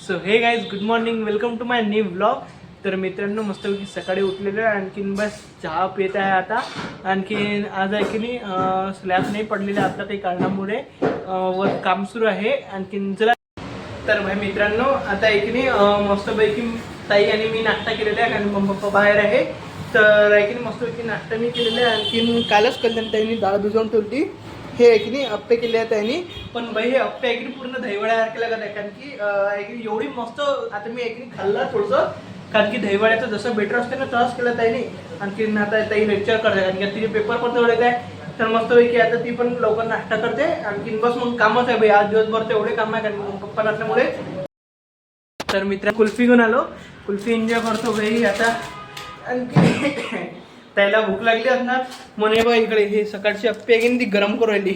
So hey guys, good morning, welcome to my new blog. तर मित्रांनो, मस्तपैकी सकाळी उठलेलो आहे. आणखीन बस चहा पित आहे आता. आणखीन आज आहे की नाही स्लॅब नाही पडलेला आता काही कारणामुळे, वर काम सुरू आहे. आणखीन चला. तर भाई मित्रांनो, आता आहे की नाही मस्तपैकी ताई आणि मी नाश्ता केलेला आहे. कारण मम्मी पप्पा बाहेर आहे. तर आहे की नाही मस्तपैकी नाश्ता मी केलेला आहे. आणखीन कालच कल्याण ताईंनी डाळ भिजवून ठेवली. हे आहे की नाही अप्पे केले आहेत त्यांनी. पण बाई हे अप्पे आहे की नाही पूर्ण दहीवड्यासारखे लागत आहे. कारण की आहे की एवढी मस्त. आता मी आहे की नाही खाल्ला थोडंसं, कारण की दहीवड्याचं जसं बेटर असते ना तसंच केलं त्यांनी. आणखीन आता ताई लेक्चर करते, कारण की तिचे पेपर पण तेवढे काय. तर मस्तपैकी आता ती पण लवकर नाश्ता करते. आणखीन बस मग कामच आहे बाई, आज दिवसभर तेवढे काम आहे कारण की पप्पा नसल्यामुळे. तर मित्र कुल्फी घेऊन आलो, कुल्फी एन्जॉय करतो भाई आता. आणखी त्याला भूक लागली असणार म्हणे बघ इकडे हे सकाळची अप्पे आहे ती गरम करू राहिली.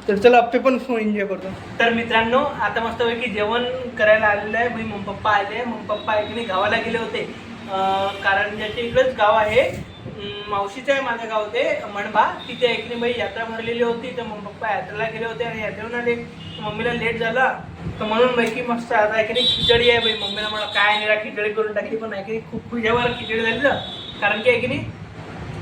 तर चला अप्पे पण एन्जॉय करतो. तर मित्रांनो, आता मस्तपैकी जेवण करायला आलेलं आहे. भाई मम्मी पप्पा आले. मम्मी पप्पा आहे की नाही गावाला गेले होते, कारण ज्याच्या इकडेच गाव आहे, मावशीचं आहे माझं गाव ते मणबा. तिथे एक नाही बाई यात्रा भरलेली होती. तर मम्मी पप्पा यात्रेला गेले होते आणि यात्रेहून आले. मम्मीला लेट झाला, तर म्हणून बाई मस्त आता आहे की नाही खिचडी आहे. बाई मम्मीला मला काय नाही खिचडी करून टाकली. पण आहे की खूप खुशावर खिचडी झाली ना, कारण की आहे की नाही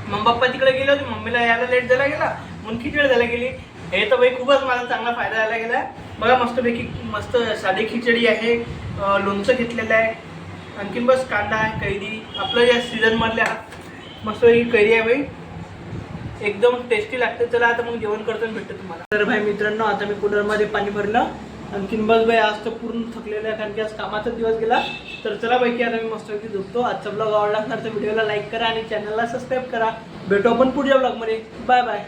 मम्मी पप्पा तिकडे गेले होते, मम्मीला यायला लेट झाला गेला म्हणून खिचडी झाला गेली. हे तर बाई खूपच मला चांगला फायदा झाला गेला. बघा मस्तपैकी मस्त साधी खिचडी आहे, लोणचं घेतलेलं आहे. आणखीन बस कांदा आहे, कैरी आपलं या सीझनमधल्या मस्तपैकी कैरी आहे बाई, एकदम टेस्टी लागते. चला आता मग जेवण करतो भेटतो तुम्हाला. तर भाई मित्रांनो, आता मी कूलरमध्ये पाणी भरलं. आणखीन बस बाई आज तर पूर्ण थकलेलं आहे, कारण की आज कामाचा दिवस गेला. तर चला बाई की आता मी मस्तपैकी झोपतो. आजचा ब्लॉग आवडला असणार तर व्हिडिओला लाईक करा आणि चॅनलला सबस्क्राईब करा. भेटू आपण पुढच्या ब्लॉगमध्ये. Bye bye.